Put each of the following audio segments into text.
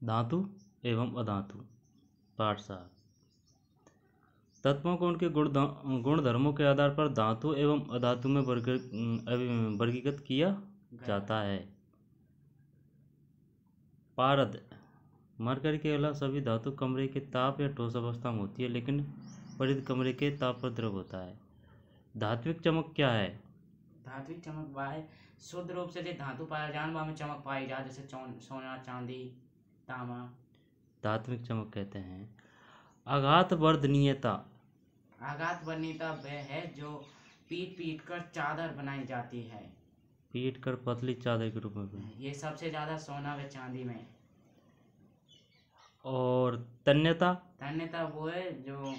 धातु एवं अधातु। पाठ 7। तत्वों को उनके गुण धर्मों के आधार पर धातु एवं अधातु में वर्गीकृत किया जाता है। पारद मरकरी के अलावा सभी धातु कमरे के ताप या ठोस अवस्था में होती है, लेकिन परिद कमरे के ताप पर द्रव होता है। धात्विक चमक क्या है? धात्विक चमक वह है शुद्ध रूप से जो धातु पाया जान में चमक पाई जा, जैसे सोना, चांदी, तांबा। धात्विक चमक कहते हैं। आघात वर्धनीयता। आघात वर्णनीयता वह है जो पीट पीट कर चादर बनाई जाती है। पीट कर पतली चादर के रूप में। ये सबसे ज्यादा सोना व चांदी में। और तन्यता। तन्यता वो है जो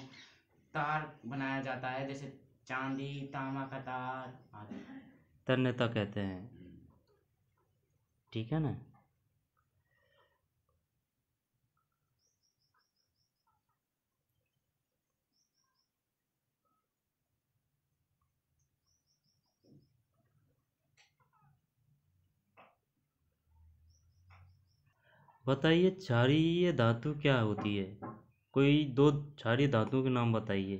तार बनाया जाता है, जैसे चांदी, तांबा का तार आदि। तन्यता कहते हैं। ठीक है ना। बताइए क्षारीय धातु क्या होती है? कोई दो क्षारीय धातुओं के नाम बताइए।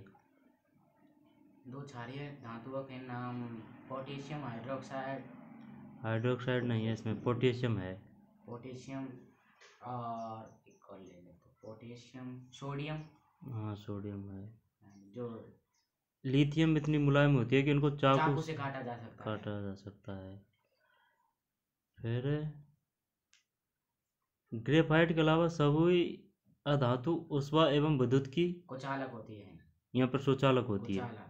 दो क्षारीय धातुओं के नाम पोटेशियम हाइड्रोक्साइड। हाइड्रोक्साइड नहीं है इसमें, पोटेशियम है। पोटेशियम और एक और ले लेते, पोटेशियम, सोडियम। हाँ सोडियम है। जो लिथियम इतनी मुलायम होती है कि इनको चाकू से काटा जा सकता है। फिर ग्रेफाइट के अलावा सभी अधातु ऊष्मा एवं विद्युत की कुचालक होती है। यहाँ पर सुचालक होती है। कुचालक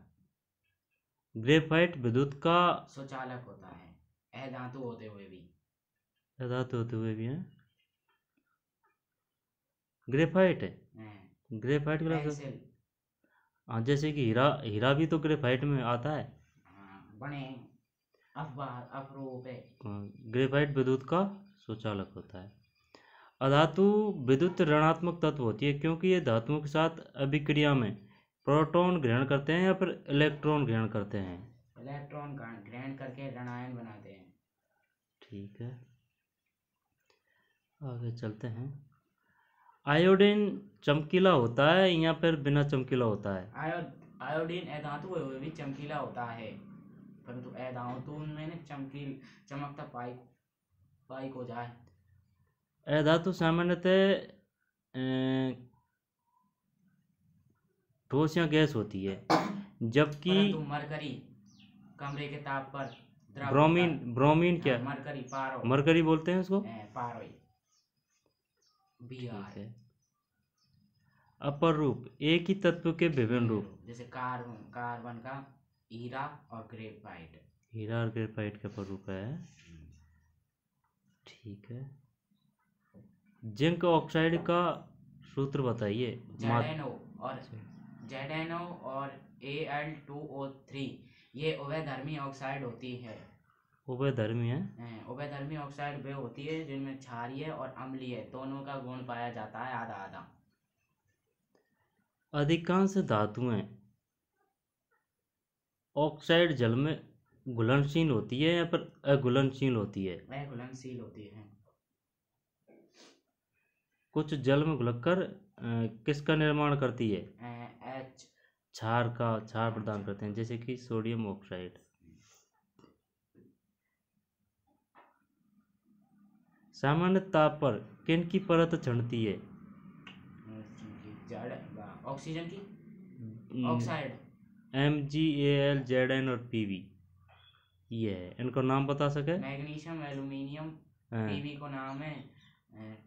ग्रेफाइट विद्युत का सुचालक होता है, अधातु होते हुए भी। अधातु होते हुए भी है। ग्रेफाइट है। ग्रेफाइट के अलावा पेंसिल। हाँ, जैसे कि हीरा भी तो ग्रेफाइट में आता है। बने अफरूप है। ग्रेफाइट विद्युत का सुचालक होता है। अधातु विद्युत ऋणात्मक तत्व होती है, क्योंकि ये धातुओं के साथ अभिक्रिया में प्रोटॉन ग्रहण करते हैं या फिर इलेक्ट्रॉन ग्रहण करते हैं। इलेक्ट्रॉन ग्रहण करके ऋणायन बनाते हैं। ठीक है, आगे चलते हैं। आयोडीन चमकीला होता है या फिर बिना चमकीला होता है? आयोडीन अधातु हुए भी चमकीला होता है, परंतु अधातु में चमकता पाई को जाए। अधातु सामान्यतः ठोस या गैस होती है, जबकि मरकरी कमरे के ताप पर ब्रोमीन क्या? मरकरी बोलते हैं उसको। पारो। ठीक है। अपर रूप एक ही तत्व के विभिन्न रूप, जैसे कार्बन का हीरा और ग्रेफाइट। हीरा और ग्रेफाइट का अपर रूप है। ठीक है। जिंक ऑक्साइड का सूत्र बताइए। जेडेनो और Al2O3 ये उभयधर्मी ऑक्साइड होती है। उभयधर्मी है। उभयधर्मी ऑक्साइड वे होती है जिनमें क्षारीय और अम्लीय दोनों का गुण पाया जाता है, आधा आधा। अधिकांश धातुएं ऑक्साइड जल में घुलनशील होती है या फिर अघुलनशील होती है? अघुलनशील होती है। कुछ जल में घुलकर किसका निर्माण करती है? क्षार प्रदान करते हैं, जैसे कि सोडियम ऑक्साइड। सामान्य ताप पर किन की परत चढ़ती है? ऑक्सीजन की ऑक्साइड। MgAl, Zn और Pb ये है। इनको नाम बता सके? Magnesium, aluminium. Pb को नाम है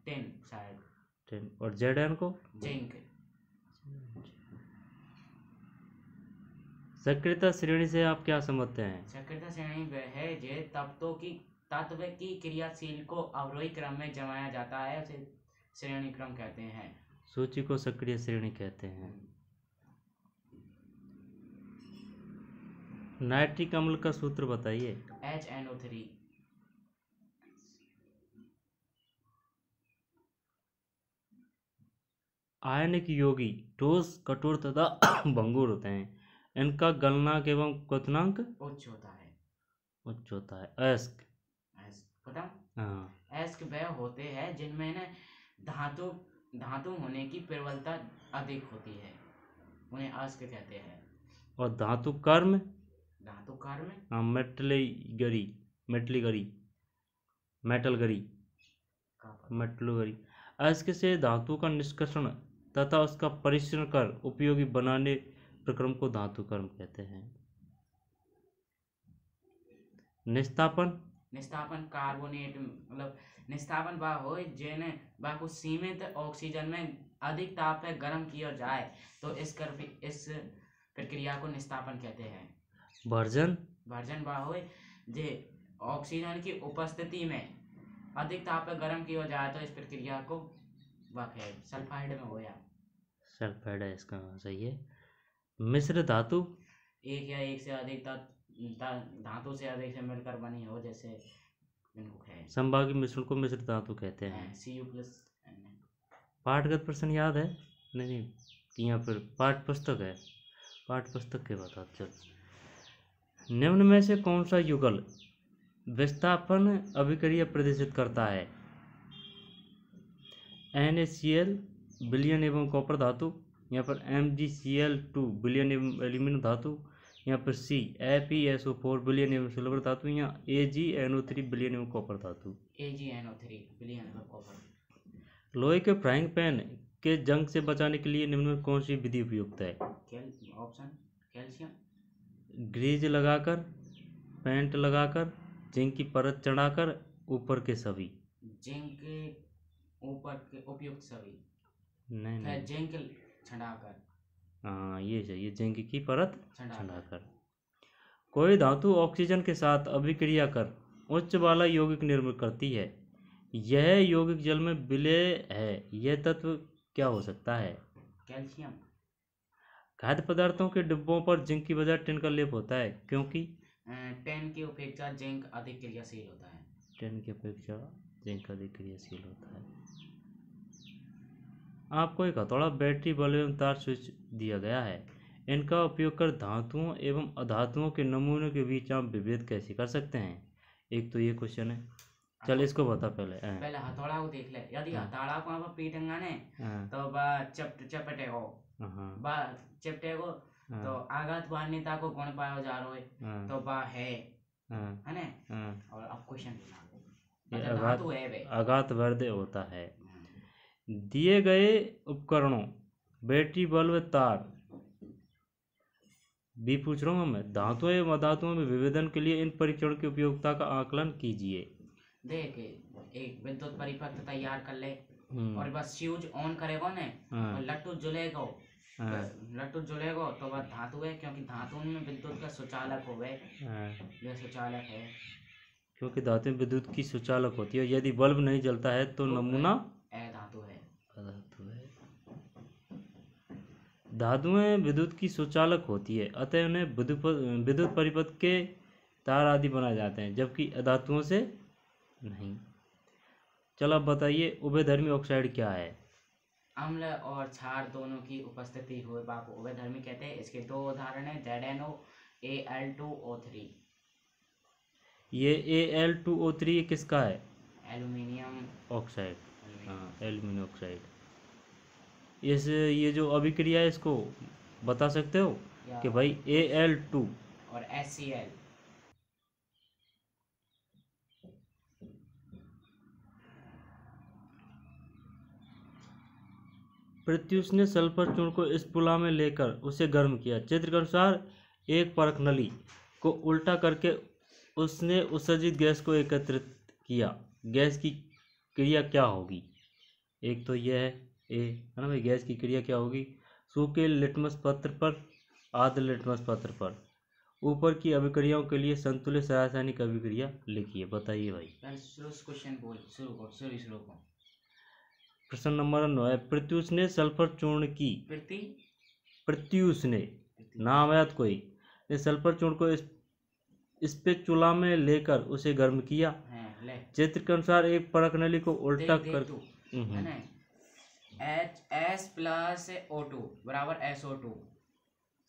टिन शायद। टिन। और Zn को? जिंक। सक्रियता श्रेणी से आप क्या समझते हैं? सक्रियता श्रेणी वह है जो तत्व की क्रियाशील को अवरोही क्रम में जमाया जाता है, उसे श्रेणी क्रम कहते हैं। सूची को सक्रिय श्रेणी कहते हैं। नाइट्रिक अम्ल का सूत्र बताइए। HNO3। आयनिक यौगी ठोस, कठोर तथा भंगुर होते हैं। इनका गलनांक एवं क्वथनांक उच्च होता है। अयस्क। पता? हाँ। अयस्क वह होते हैं जिनमें न धातु धातु होने की प्रबलता अधिक होती है, उन्हें अयस्क कहते हैं। और धातु कर्म, धातु कार्य में हाँ, मेटलगरी, मेटलगरी, अयस्क से धातु का निष्कर्षण तथा उसका परीक्षण कर उपयोगी बनाने प्रक्रम को धातु कर्म कहते हैं। निस्तापन कार्बोनेट मतलब निस्तापन वह हो जेने वह को सीमित ऑक्सीजन में अधिक ताप पे गर्म किया जाए तो इस प्रक्रिया को निस्तापन कहते हैं। वर्जन वह हो जे ऑक्सीजन की उपस्थिति में अधिक ताप पे गर्म किया जाए तो इस प्रक्रिया को वह है सल्फाइड में होया। सल्फाइड है इसका सही है। मिश्र धातु, एक या एक से अधिक धातु से अधिक से मिलकर बनी हो, जैसे इनको है संभागी मिश्रण को मिश्र धातु कहते हैं। Cu+। पाठगत प्रश्न याद है? नहीं, यहाँ पर पाठ पुस्तक है, पाठ पुस्तक के बता। चल, निम्न में से कौन सा युगल विस्थापन अभिक्रिया प्रदर्शित करता है? NaCl विलयन एवं कॉपर धातु, यहाँ पर MgCl2 विलयन एवं एल्यूमिनियम धातु, यहाँ पर C FeSO4 विलयन एवं सिल्वर धातु, यहाँ AgNO3 विलयन एवं कॉपर धातु। AgNO3 विलयन एवं कॉपर। लोहे के फ्राइंग पैन के जंग से बचाने के लिए निम्न में कौन सी विधि उपयुक्त है? Option calcium. ग्रीज लगाकर, पेंट लगाकर, जिंक की परत चढ़ाकर, ऊपर के सभी। जिंक ऊपर के उपयुक्त सभी। नहीं, जिंक चढ़ाकर। हाँ, ये चाहिए, जिंक की परत चढ़ाकर। कोई धातु ऑक्सीजन के साथ अभिक्रिया कर उच्च वाला यौगिक निर्मित करती है, यह यौगिक जल में विलय है, यह तत्व क्या हो सकता है? कैल्शियम। खाद्य पदार्थों के डिब्बों पर जिंक की बजाय टिन का लेप होता है क्योंकि टिन की अपेक्षा जिंक अधिक क्रियाशील होता है। टिन की अपेक्षा जिंक अधिक क्रियाशील होता है। आपको एक हथौड़ा, बैटरी, बल्ब एवं तार स्विच दिया गया है। इनका उपयोग कर धातुओं एवं अधातुओं के नमूनों के बीच आप विभेद कैसे कर सकते हैं? एक तो ये क्वेश्चन है। चल, इसको बता पहले। हथौड़ा को देख ले, यदि हथौड़ा को आप पीटेंगे ने तो चपटेगो, चिपटेगो तो आघात वान्यता को गुण पाया जा रहा है तो बा है ने। और अब क्वेश्चन धातु है वे आघात वर्धे होता है। दिए गए उपकरणों बैटरी, बल्ब, तार भी पूछ रहा हूँ मैं, धातुओं एवं अधातुओं में विभेदन के लिए इन परीक्षण की उपयोगिता का आकलन कीजिए। देख, एक विद्युत परिपथ तैयार कर ले और बस स्विच ऑन करेगा ने और लट्टू जलेगा, तो वह धातु है, क्योंकि धातु में विद्युत का सुचालक हो गए, यह सुचालक है। क्योंकि धातु में विद्युत की सुचालक होती है। यदि बल्ब नहीं जलता है तो नमूना अधातु है। धातुएं विद्युत की सुचालक होती है, अतः उन्हें विद्युत परिपथ के तार आदि बनाए जाते हैं, जबकि अधातुओं से नहीं। चलो अब बताइए, उभयधर्मी ऑक्साइड क्या है? अम्ल और क्षार दोनों की उपस्थिति हुए को उभयधर्मी कहते हैं। इसके दो उदाहरण है ZnO, Al2O3। ये Al2O3 किसका है? Aluminium oxide. हाँ, एल्यूमिनियम ऑक्साइड। ये जो अभिक्रिया है इसको बता सकते हो कि भाई Al2 और HCl। प्रत्युष ने सल्फर चूर्ण को स्पुला में लेकर उसे गर्म किया। चित्र के अनुसार एक परख नली को उल्टा करके उसने उत्सर्जित गैस को एकत्रित किया, गैस की क्रिया क्या होगी? एक तो यह है ना भाई, गैस की क्रिया क्या होगी? सूखे लिटमस पत्र पर, आर्द्र लिटमस पत्र पर ऊपर की अभिक्रियाओं के लिए संतुलित रासायनिक अभिक्रिया लिखिए। बताइए भाई। क्वेश्चन बोल, शुरू को। प्रश्न नंबर 9 है, प्रत्युष ने सल्फर चूर्ण की, प्रत्युष ने नाम याद कोई ने सल्फर चूर्ण को इस पे चूल्हा में लेकर उसे गर्म किया। चित्र के अनुसार एक परख नली को उल्टा कर H+O2 बराबर SO2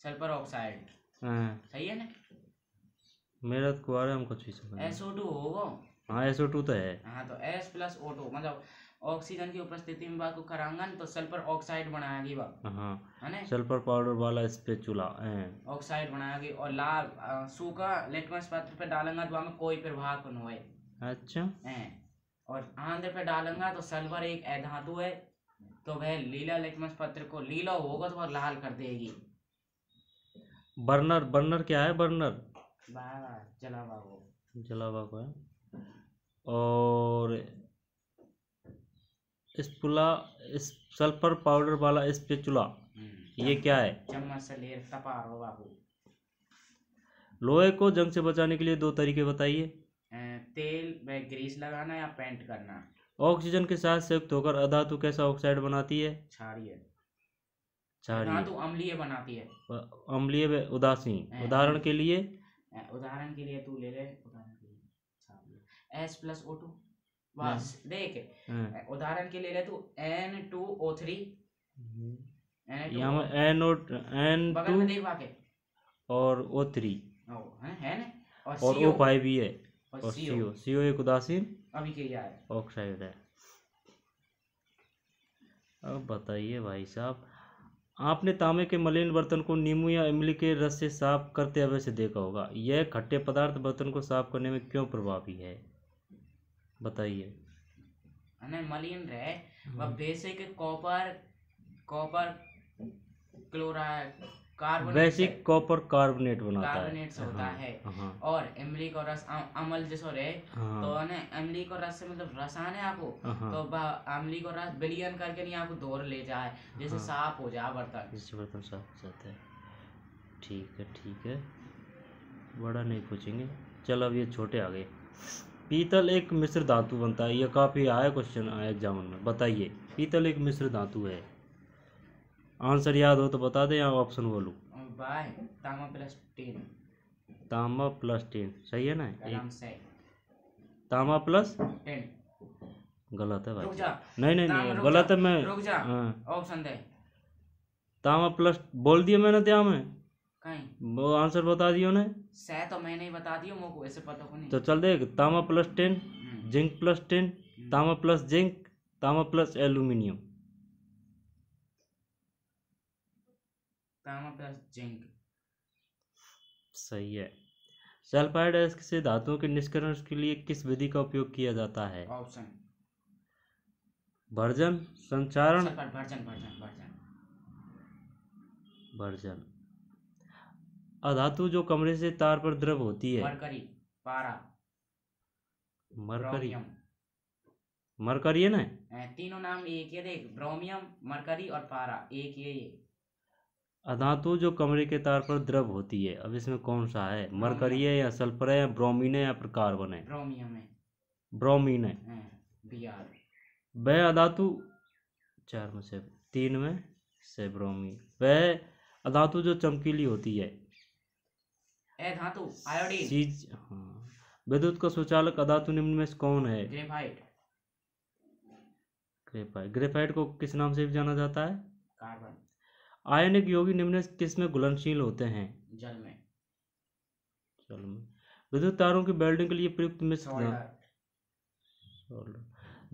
सल्फर ऑक्साइड। सही है ना? मेरा तो कुआरा हम कुछ भी समझ। SO2 होगा। हाँ, SO2 तो है। हाँ, तो H+O2 मतलब ऑक्सीजन की उपस्थिति में बाको करांगन तो सल्फर ऑक्साइड बनाएगी बा, है ना, सल्फर पाउडर वाला स्पैचुला ऑक्साइड बनाएगी। और लाल सूखा लिटमस पत्र पे डालेंगे तो हमें कोई प्रभाव नहीं होए। अच्छा। और आंध्र पे डालेंगे तो सल्फर एक अधातु है, तो वह लीला लिटमस पत्र को लीला होगा तो वह लाल कर देगी। बर्नर, बर्नर क्या है? बर्नर जलावा को है। और स्पुला, सल्फर पाउडर वाला स्पैचुला, ये क्या है? चम्मच से लेर तपा रो बाबू। लोहे को जंग से बचाने के लिए 2 तरीके बताइए। तेल व ग्रीस लगाना या पेंट करना। ऑक्सीजन के साथ संयुक्त होकर अधातु कैसा ऑक्साइड बनाती है? क्षारीय। क्षारीय, अम्लीय बनाती है। अम्लीय व उदासीन। उदाहरण के लिए तू ले ले, उदाहरण के लिए H+O2। बस देख, उदाहरण के लिए ले तू N2O3, यहाँ में N2 बगल में देख वाके, और O3 है ना, और O5 भी है, और CO CO एक उदासीन अभिक्रिया है, ऑक्साइड है। अब बताइए भाई साहब, आपने तांबे के मलिन बर्तन को नींबू या इमली के रस से साफ करते हुए से देखा होगा। यह खट्टे पदार्थ बर्तन को साफ करने में क्यों प्रभावी है? बताइए। मलिन रहे वह basic copper chloride carbonate, basic copper carbonate बनाता है, कार्बोनेट होता है। और इमली का रस अम्ल जैसो रहे, तो इमली को रस से मतलब रसायन है आपको, तो इमली को रस विलयन करके नहीं आपको धोर ले जाए, जैसे साफ हो जाए बर्तन, जिससे बर्तन साफ हो जाता है। ठीक है, बड़ा नहीं पूछेंगे। चलो अब ये छोटे आ गए। पीतल एक मिश्र धातु बनता है, ये काफ़ी आया क्वेश्चन एग्जाम में। बताइए, पीतल एक मिश्र धातु है। आंसर याद हो तो बता दें या ऑप्शन बोलूं? तांबा प्लस टिन। तांबा प्लस टिन सही है ना? तांबा प्लस टिन गलत है भाई। नहीं गलत है। मैं ऑप्शन दे। तांबा प्लस बोल दिया मैंने, त्या में कहीं वो आंसर बता दियो ने। तो मैंने ही बता दियो, मोको ऐसे पता को नहीं। तो चल देख, तांबा plus tin, zinc plus tin, तांबा प्लस जिंक, तांबा प्लस एल्यूमिनियम। तांबा प्लस जिंक सही है। सल्फाइड से धातुओं के निष्कर्षण के लिए किस विधि का उपयोग किया जाता है? ऑप्शन भर्जन, संचारण, भर्जन। अधातु जो कमरे से तार पर द्रव होती है? मरकरी, पारा, मरकरी है ना? तीनों नाम एक ही देख, ब्रोमियम, मरकरी और पारा, एक ये। अधातु जो कमरे के तार पर द्रव होती है, अब इसमें कौन सा है? मरकरी है या सल्फर है या ब्रोमीन है या फिर कार्बन है? ब्रोमीन है। वह अधातु 4 में से 3 में से ब्रोमीन। वह अधातु जो चमकीली होती है? धातु आयोडीन। विद्युत का सुचालक अधातु निम्न में से कौन है? ग्रेफाइट को किस नाम से भी जाना जाता है? कार्बन। आयनिक यौगिक निम्न किस में घुलनशील होते हैं? जल में। विद्युत तारों की वेल्डिंग के लिए प्रयुक्त मिश्र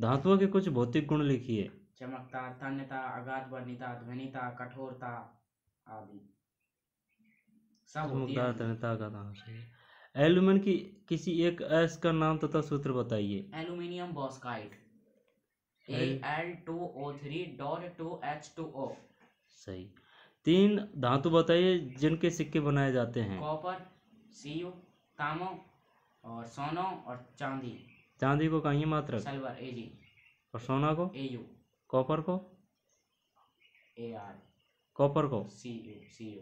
धातुओं के कुछ भौतिक गुण लिखिए। चमकता, तन्यता, अगाध वर्णिता, ध्वनिता, कठोरता आदि सब होती है। एल्यूमिनियम की किसी एक अयस्क का नाम तथा सूत्र बताइए। Aluminium bauxite, Al2O3.2H2O। सही। 3 धातु बताइए जिनके सिक्के बनाए जाते हैं। कॉपर, Cu, तांबा और सोना और चांदी। चांदी को कहिए मात्रक? Silver, Ag। और सोना को? Au। कॉपर को? Ar। कॉपर को? Cu।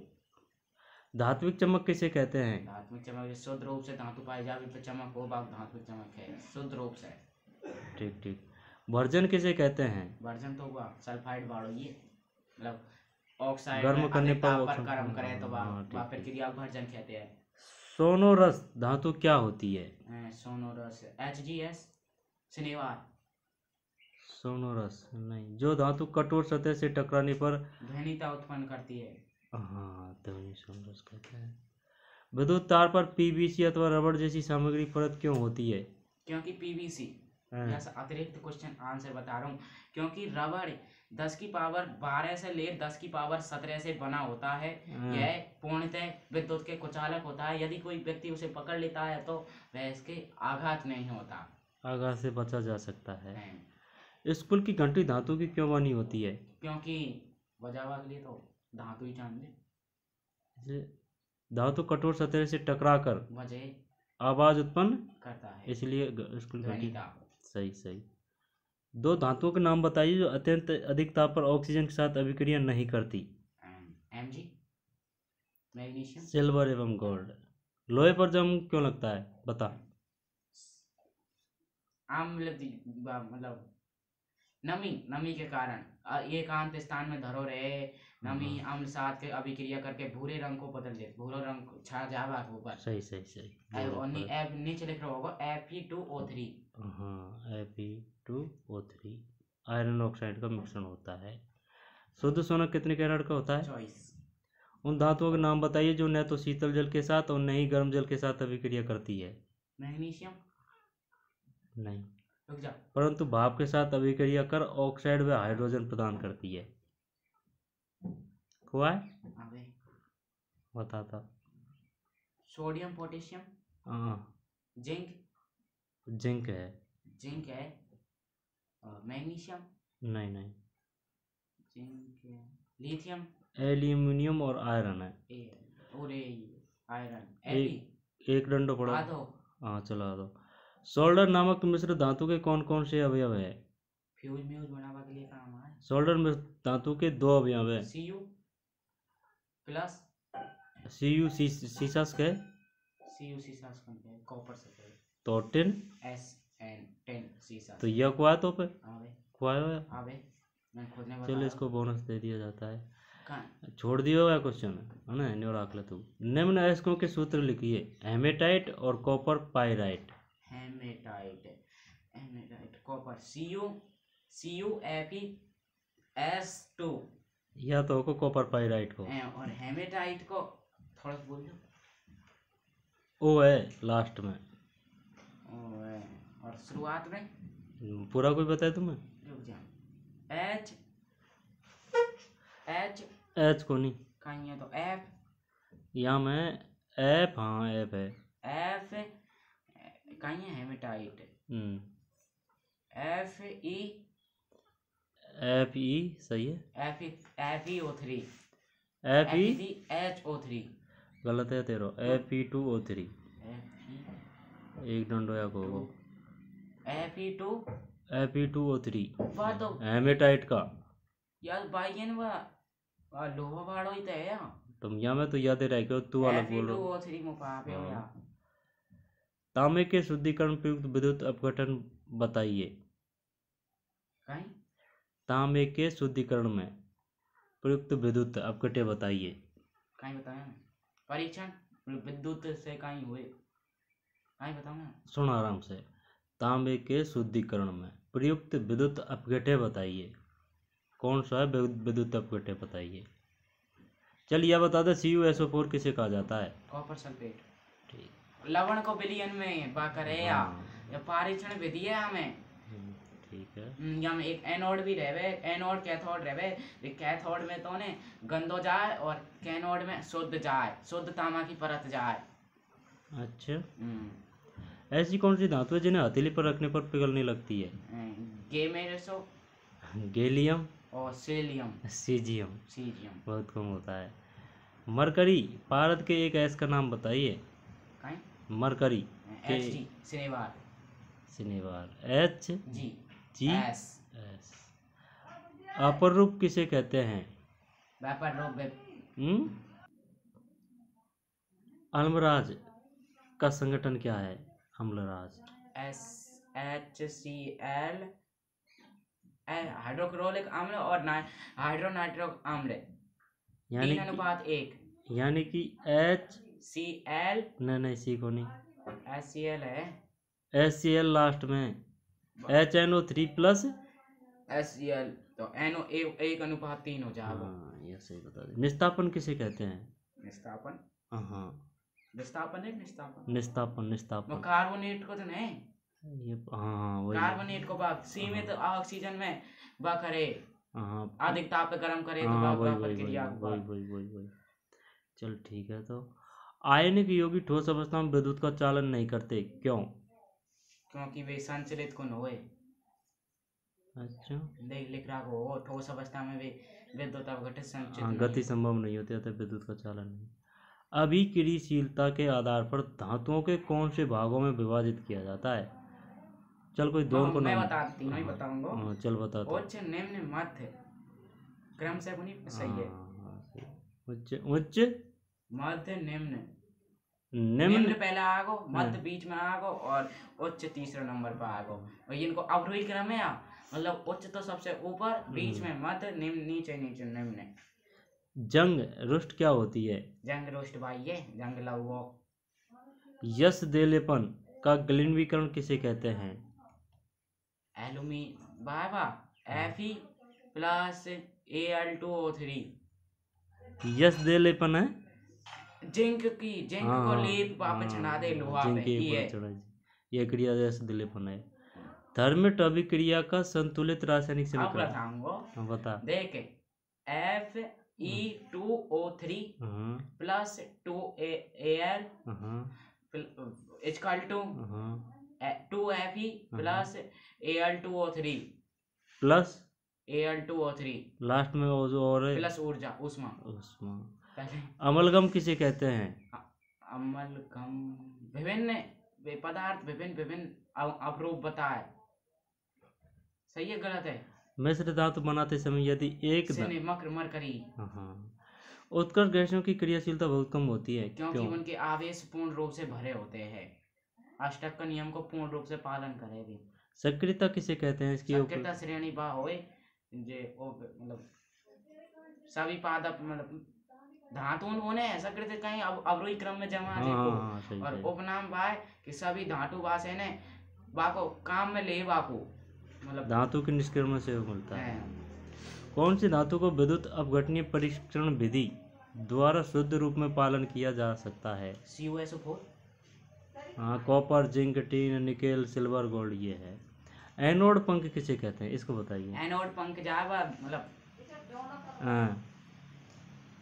धात्विक चमक किसे कहते हैं? धात्विक चमक शुद्ध रूप से धातु पाई जावे पे चमक हो, बाग धात्विक चमक है शुद्ध रूप से। ठीक। भर्जन किसे कहते हैं? भर्जन तो हुआ सल्फाइड बाड़ो, ये मतलब ऑक्साइड गर्म करने पर गर्म करे तो प्रक्रिया भर्जन कहते हैं। सोनोरस धातु क्या होती है? सोनोरस HGS, शनिवार। सोनोरस नहीं, जो धातु कठोर सतह से टकराने पर ध्वनिता उत्पन्न करती है। ध्वनि सोनोरस कहते हैं। विद्युत तार पर PVC अथवा रबड़ जैसी सामग्री परत क्यों होती है? क्योंकि PVC जैसा अतिरिक्त क्वेश्चन आंसर बता रहा हूँ, क्योंकि रबड़ 10 की पावर 12 से लेकर 10 की पावर 17 से बना होता है। यह पूर्णतः विद्युत के कुचालक होता है। यदि कोई व्यक्ति उसे पकड़ लेता है तो वह इसके आघात नहीं होता, आघात से बचा जा सकता है। स्कूल की घंटी धातु की क्यों बनी होती है? क्योंकि बजावा के लिए तो धातु ही चाहिए। धातु कठोर सतह से टकराकर बजे आवाज उत्पन्न करता है, इसलिए स्कूल घंटी। ध्वनिता। सही सही। दो धातुओं के नाम बताइए जो अत्यंत अधिक ताप पर ऑक्सीजन के साथ अभिक्रिया नहीं करती। Mg, मैग्नीशियम, सिल्वर एवं गोल्ड। लोहे पर जंग क्यों लगता है बता। मतलब नमी के कारण एकांत स्थान में धरो रहे नमी अम्ल साथ के अभिक्रिया करके भूरे रंग को बदल दे, भूरा रंग छा जावा के ऊपर। सही सही सही। और नीचे लिख रहा होगा Fe2O3। हाँ, Fe2O3 आयरन ऑक्साइड का मिश्रण होता है। शुद्ध सोना कितने कैरेट का होता है? 24। उन धातुओं के नाम बताइए जो न तो शीतल जल के साथ और न ही गर्म जल के साथ अभिक्रिया करती है। मैग्नीशियम नहीं, रुक जा, परंतु भाप के साथ अभिक्रिया कर ऑक्साइड व हाइड्रोजन प्रदान करती है। हुआ है? बताता। सोडियम, पोटेशियम, हाँ, जिंक। जिंक है। जिंक है। और मैग्नीशियम नहीं नहीं, जिंक है। लिथियम, एल्यूमिनियम और आयरन है। और आयरन एक डंडो पड़ा। हाँ चला दो। सोल्डर नामक मिश्र धातु के कौन कौन से अवयव है? फ्यूज म्यूज बनावा के लिए काम है। सोल्डर मिश्र धातु के दो अवयव है। Cu प्लस Cu सीसस के। Cu सीसस के कॉपर से तो टिन SN10 सीसस। तो यह क्वा तो पे आवे क्वा है। आवे मैं खुद ने बताया। चलो इसको बोनस दे दिया जाता है। कहाँ छोड़ दियो या क्वेश्चन है ना, न्यू रख ले तू। निम्न अयस्कों के सूत्र लिखिए। हेमेटाइट और copper pyrite. Haematite copper CuFeS2 या तो को कॉपर पाइराइट को। और हेमेटाइट को थोड़ा बोल दो। ओ है लास्ट में। ओ है और शुरुआत में पूरा कोई बताए तुम्हें? रुक जा। H को नहीं कहीं है तो F यहाँ में F। हाँ F है। F कहीं है हेमेटाइट। Fe सही है। FeO3 HO3 गलत है तेरो। Fe2O3 एक डंडोया को Fe2O3 हेमेटाइट का यार बाइयन वा लोहा बाड़ो ही तो है यार। तुम यहाँ में तो याद रह गयो, तू अलग बोल रहा। Fe2O3 मुकाबले हो यार। तांबे के शुद्धिकरण प्रयुक्त विद्युत अपघटन बताइए। कहीं तांबे के शुद्धिकरण में प्रयुक्त विद्युत अपघट्य बताइए। कहीं बताया परीक्षण विद्युत से कहीं हुए कहीं बताऊँ ना। सुन आराम से। तांबे के शुद्धिकरण में प्रयुक्त विद्युत अपघट्य बताइए। कौन सा है विद्युत अपघट्य बताइए। चल यह बता दे CuSO4 किसे कहा जाता है? Copper sulphate. ठीक। लवण को विलयन में बाकर है या परीक्षण विधि है हमें। ठीक है। यहाँ में एक एनोड भी रहवे, एनोड कैथोड रहवे। कैथोड में तो ने गंदो जाए और कैनोड में शुद्ध जाए, शुद्ध तांबा की परत जाए। अच्छा। ऐसी कौन सी धातु है जिन्हें हथेली पर रखने पर पिघलने लगती है? गैलियम और सीजियम बहुत कम होता है। मरकरी पारद के एक अयस्क का नाम बताइए। मरकरी के सिनेबार HGS। अपर रूप किसे कहते हैं? अम्लराज का संगठन क्या है? अम्लराज HCl हाइड्रोक्लोरिक अम्ल और हाइड्रोनाइट्रिक अम्ल 3:1। यानी कि HCl नहीं C को नहीं, HCl है। HCl लास्ट में HNO3 प्लस HCl तो NO 1:3 हो जाएगा। हाँ ये सही बता दे। निस्तापन किसे कहते हैं? निस्तापन। हाँ निस्तापन है निस्तापन। निस्तापन कार्बोनेट को तो नहीं। ये हाँ वही। कार्बोनेट को बा सीमित ऑक्सीजन में बा करे, हाँ अधिक ताप पे गर्म करे तो हाँ बा वही वही वही प्रक्रिया वही वही वही वही। चल ठीक है। तो आयनिक यौगिक ठोस अवस्था में विद्युत का चालन नहीं करते, क्यों? क्योंकि वे संचलित कौन होए। अच्छा देख लिख रहा हो ठोस अवस्था में वे विद्युत अवघटित संचित हाँ, नहीं गति संभव नहीं होती अतः विद्युत का चालन नहीं। अभिक्रियाशीलता के आधार पर धातुओं के कौन से भागों में विभाजित किया जाता है? चल कोई दो को मैं नाम। बता तीनों ही बताऊंगा। हाँ चल बता तो। उच्च निम्न मध्य क्रम से बनी सही है। उच्च उच्च मध्य निम्न, निम्न निम्न पहला आगो, मध्य बीच में आगो और उच्च तीसरे नंबर पर आगो। और इनको अवरोही क्रम है, मतलब उच्च तो सबसे ऊपर, बीच में मध्य, निम्न नीचे, नीचे निम्न। जंग रुष्ट क्या होती है? जंग रुष्ट भाई है, जंग लघु। यश देलेपन का गलिनीकरण किसे कहते हैं? एलुमी बाबा Fe प्लस Al2O3। यश देलेपन है जिंक की, जिंक को लेप वापस चढ़ा दे लोहा पे, ये क्रिया यश देलेपन है। थर्मेट अभिक्रिया का संतुलित रासायनिक समीकरण बता। देख Fe2O3 plus 2Al equal to 2Fe plus Al2O3 plus Al2O3 last में और प्लस ऊर्जा उष्मा। अमलगम किसे कहते हैं? अमलगम विभिन्न पदार्थ विभिन्न विभिन्न अपरूप बताए। सही है गलत है? मिश्र धातु बनाते समय यदि एक मरकरी। उत्कर्ष गैसों की क्रियाशीलता बहुत कम होती है, क्योंकि उनके आवेश पूर्ण रूप से भरे होते हैं। अष्टक का नियम को पूर्ण रूप से पालन करेगी। सक्रियता किसे कहते हैं? इसकी सक्रियता श्रेणी बा होए जे मतलब सभी पादप मतलब धातुओं होने सक्रिय कहीं अवरोही क्रम में जमा देखो। और उपनाम बा कि सभी धातु वासे ने बाको काम में ले बाको मतलब धातु के निष्क्रमण से मिलता है। कौन सी धातु को विद्युत अपघटनीय परीक्षण विधि द्वारा शुद्ध रूप में पालन किया जा सकता है? CuSO4। हाँ copper, zinc, tin, nickel, silver, gold ये है। एनोड पंख किसे कहते हैं? इसको बताइए। एनोड पंख जावा मतलब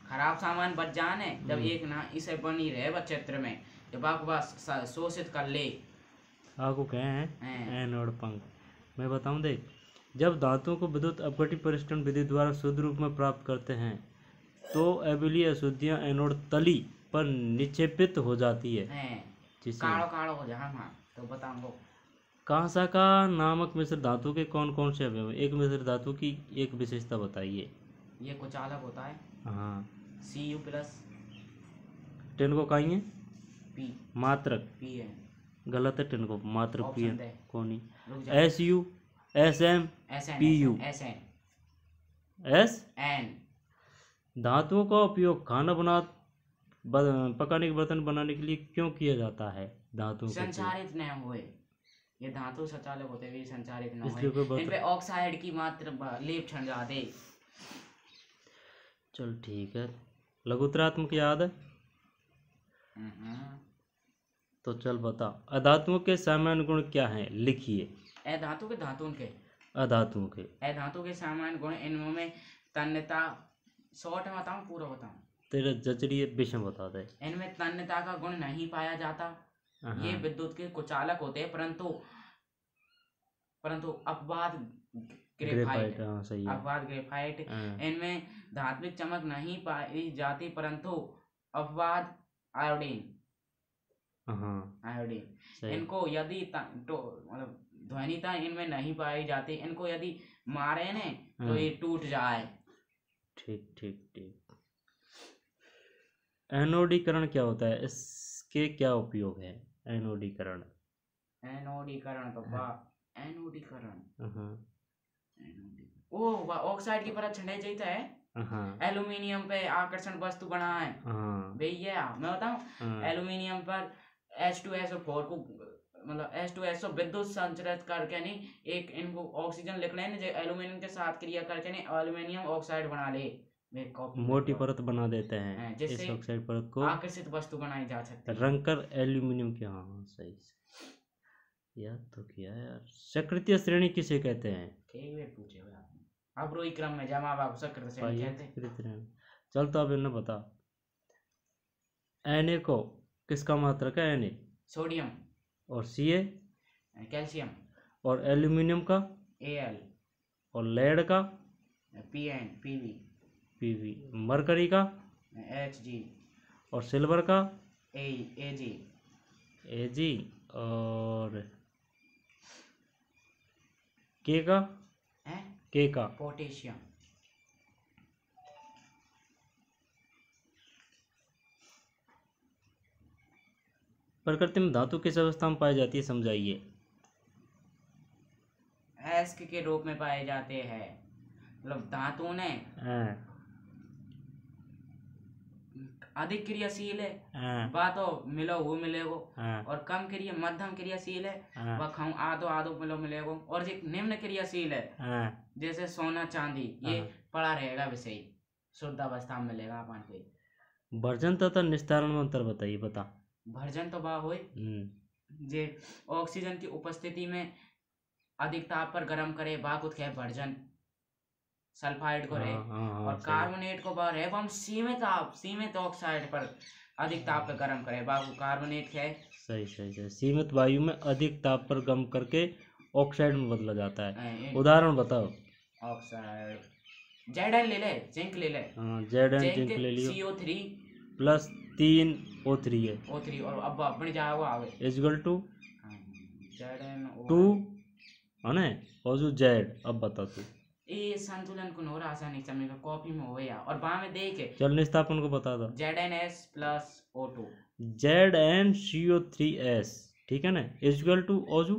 खराब सामान बच जाने जब एक ना इसे बनी रहे वह चित्र में जब आपको शोषित कर ले आपको कहे हैं एनोड पंख। मैं बताऊं देख, जब धातुओं को विद्युत अपघटित परीक्षण विधि द्वारा शुद्ध रूप में प्राप्त करते हैं तो अम्लीय अशुद्धियां एनोड तली पर निक्षेपित हो जाती है कालो हो जाए। हाँ तो बताऊंगा। कांसाका नामक मिश्र धातु के कौन कौन से अवयव? एक मिश्र धातु की एक विशेषता बताइए। ये कुछ अलग होता है। हाँ Cu प्लस 10 को कहिए P मात्रक P है गलत है। 10 को मात्रक P है कौन? SU SM PU SN। धातुओं का उपयोग खाना पकाने के बर्तन बनाने के लिए क्यों किया जाता है? धातुओं संचारित न हुए, ये धातु संचालक होते हुए संचारित न हुए, इन पे ऑक्साइड की मात्रा लेप छन जाते। चल ठीक है। लघुत्रात्मक याद है तो चल बता। अधातुओं के सामान्य गुण क्या हैं? लिखिए। अधातु के धातुओं के अधातु के सामान्य गुण इनमें तन्यता, शॉर्ट में बताऊं पूरा बताऊं? तेरा जचरी विषय बता दे। इनमें तन्यता का गुण नहीं पाया जाता। ये विद्युत के कुचालक होते हैं परंतु अपवाद ग्रेफाइट अपवाद ग्रेफाइट इनमें धात्विक चमक नहीं पाई जाती परंतु अपवाद आयोडीन इनको यदि मतलब ध्वनिता इनमें नहीं पाई जाती। इनको यदि मारे ने तो ये टूट जाए। ठीक ठीक ठीक। एनोडीकरण क्या होता है? इसके क्या उपयोग है? एनोडीकरण ओ ऑक्साइड की परत छंटे चाहिए है। एल्यूमिनियम पे आकर्षण वस्तु बनाए भैया। मैं बताऊं एल्यूमिनियम पर H2SO4 को मतलब H2SO विद्युत संचरित करके नहीं एक इनको ऑक्सीजन लिखना है ना जो एल्यूमिनियम के साथ क्रिया करके नहीं एल्यूमिनियम ऑक्साइड बना ले मोटी परत बना देते हैं जिससे ऑक्साइड परत को आकर्षित वस्तु बनाई जा सकती है। रंग कर एल्यूमिनियम की। हाँ सही याद तो किया यार। सकृतीय श्रेणी किसे कहते हैं? ठीक है, पूछे हुए आपने। अब रोई क्रम में जमा बाबू सकृत श्रेणी कहते हैं। सकृत श्रेणी। चल तो अब इन्हें बता, Na को किसका मात्रक है? Na sodium. और Ca कैल्शियम। और एल्यूमिनियम का? Al। और लेड का? Pv। Pv। मरकरी का? Hg। और सिल्वर का? Ag। Ag। और K का? K का? पोटेशियम। प्रकृति में धातु किस अवस्था में पाई जाती है, समझाइए। अयस्क के रूप में पाए जाते हैं। मतलब धातु ने अधिक क्रियाशील है, बातो मिलो वो मिलेगो। और कम क्रिया मध्यम क्रियाशील है, वह खाऊं आधो आधो मिलो मिलेगो। और एक निम्न क्रियाशील है, जैसे सोना चांदी, ये पड़ा रहेगा विषय, शुद्ध अवस्था में मिलेगा अपन को। भर्जन तथा निस्तारण में अंतर बताइए। बता। भर्जन तो बा होए जे ऑक्सीजन की उपस्थिति में अधिक ताप पर गर्म करे, बाकुत है भर्जन। सल्फाइड को रहे और कार्बोनेट को बाहर है, हम सीमित ऑक्साइड पर अधिक ताप पर गर्म करे, बाबू कार्बोनेट है। सही सही सही। सीमित वायु में अधिक ताप पर गर्म करके ऑक्साइड में बदला जाता है। उदाहरण बताओ। ऑक्साइड Zn ले ले, जिंक ले ले। Zn जिंक ले लियो। CO3 प्लस 3 O3 है। O3 और अब अपने जाओ आगे इक्वल टू Zn2 है ना। और जो Z, अब बता तू। ये संतुलन को नोरा आसानी समझेगा, कॉपी में हो या और बा में देखे। चल निस्तापन को बता दो। ZnS प्लस O2 ZnCO3S, ठीक है ना, इक्वल टू ओजू।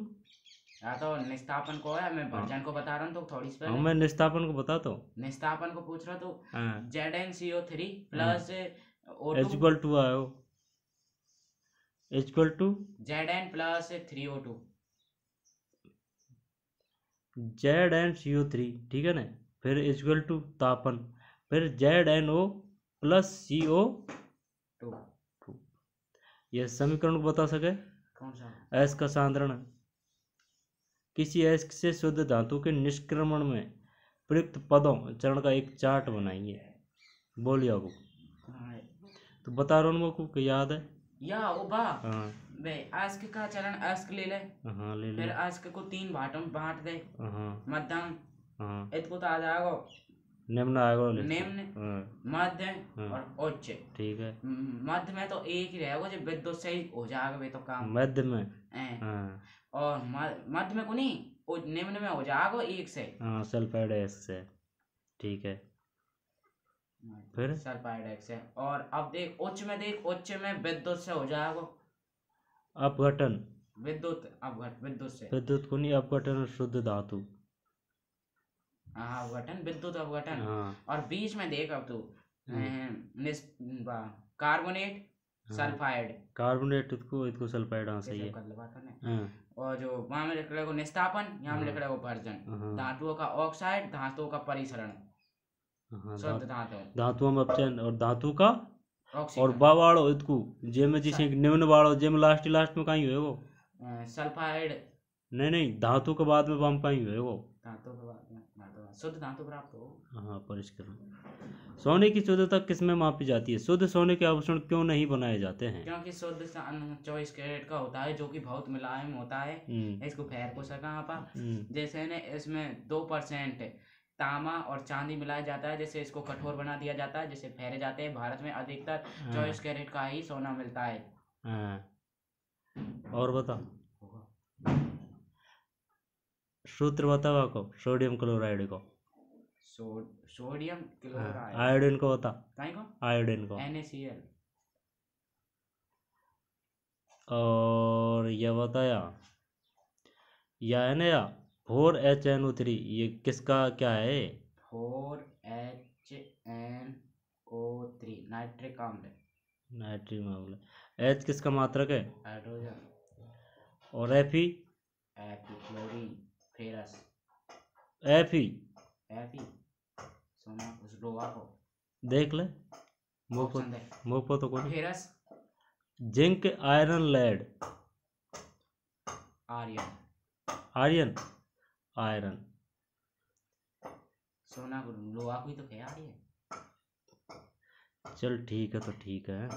तो निस्तापन को है, मैं भर्जन को बता रहा हूँ तो थोड़ी सी मैं निस्तापन को बता तो। निस्तापन को पूछ रहा तो ZnCO3 plus O2 equal to आयो, equal to Zn plus 3O2। ZnCO3, ठीक है ना, फिर इक्वल टू तापन, फिर ZnO प्लस CO2। यह समीकरण को बता सके। कौन सा? अयस्क का सांद्रण। किसी अयस्क से शुद्ध धातु के निष्क्रमण में प्रयुक्त पदों चरण का एक चार्ट बनाइए। बोलिए आपको तो बता रहा हूँ, को याद है या उबा। बे अयस्क का चरण अयस्क ले ले। हाँ ले ले। फिर अयस्क को 3 भागों में बांट दे। मध्यम, इसको तो आ जाएगा निम्न आएगा। निम्न, मध्य और उच्च। ठीक है। मध्य में तो एक ही रहेगा जो विद्युत से ही हो जाएगा वे तो काम। मध्य में और मध्य में को नहीं, निम्न में हो जाएगा एक से। सल्फाइड अयस्क से, ठीक है। फिर सल्फाइड अयस्क से। और अब देख उच्च में, देख उच्च में विद्युत से हो जाएगा अपघटन। विद्युत से। विद्युत को नहीं, अपघटन शुद्ध धातु। अपघटन, विद्युत अपघटन। और बीच में देख अब तू कार्बोनेट सल्फाइड। कार्बोनेट इसको सल्फाइड। हाँ सही है। और जो वहां में लिख रहे हो निस्तापन, यहाँ में लिख रहे हो भर्जन। धातुओं का ऑक्साइड, धातुओं का परिसरण, शुद्ध धातु, धातुओं में अपचयन, और धातु का और बावाड़ो इसको जे में जिसे निम्न बाड़ो जे में लास्ट में कहीं हुए वो सल्फाइड। नहीं धातु के बाद में बम कहीं हुए वो धातु के बाद में शुद्ध धातु प्राप्त हो। हाँ परिष्करण। सोने की शुद्धता किस में मापी जाती है? शुद्ध सोने के आभूषण क्यों नहीं बनाए जाते हैं? क्योंकि शुद्ध 24 कैरेट का होता है, जो कि बहुत मुलायम होता है। इसको फेर को सका आप जैसे ने इसमें 2% तांबा और चांदी मिलाया जाता है, जैसे इसको कठोर बना दिया जाता है, जैसे फेरे जाते हैं। भारत में अधिकतर 24 कैरेट का ही सोना मिलता है। और बता सूत्र बताओ को सोडियम क्लोराइड को। Sodium chloride. आयोडीन को बता। आयोडीन को NaCl। और यह बताया या है ना या 4HNO3, ये किसका क्या है? 4HNO3 नाइट्रिक अम्ल। नाइट्रिक अम्ल। H किसका मात्रक है? हाइड्रोजन। और Fe? Chlorine ferrous. Fe सोना उस लोहा को देख ले मोपो तो कोई ferrous. Zinc iron lead iron. Iron, iron. सोना को लोहा को ही तो कहे आर्यन। चल ठीक है, तो ठीक है।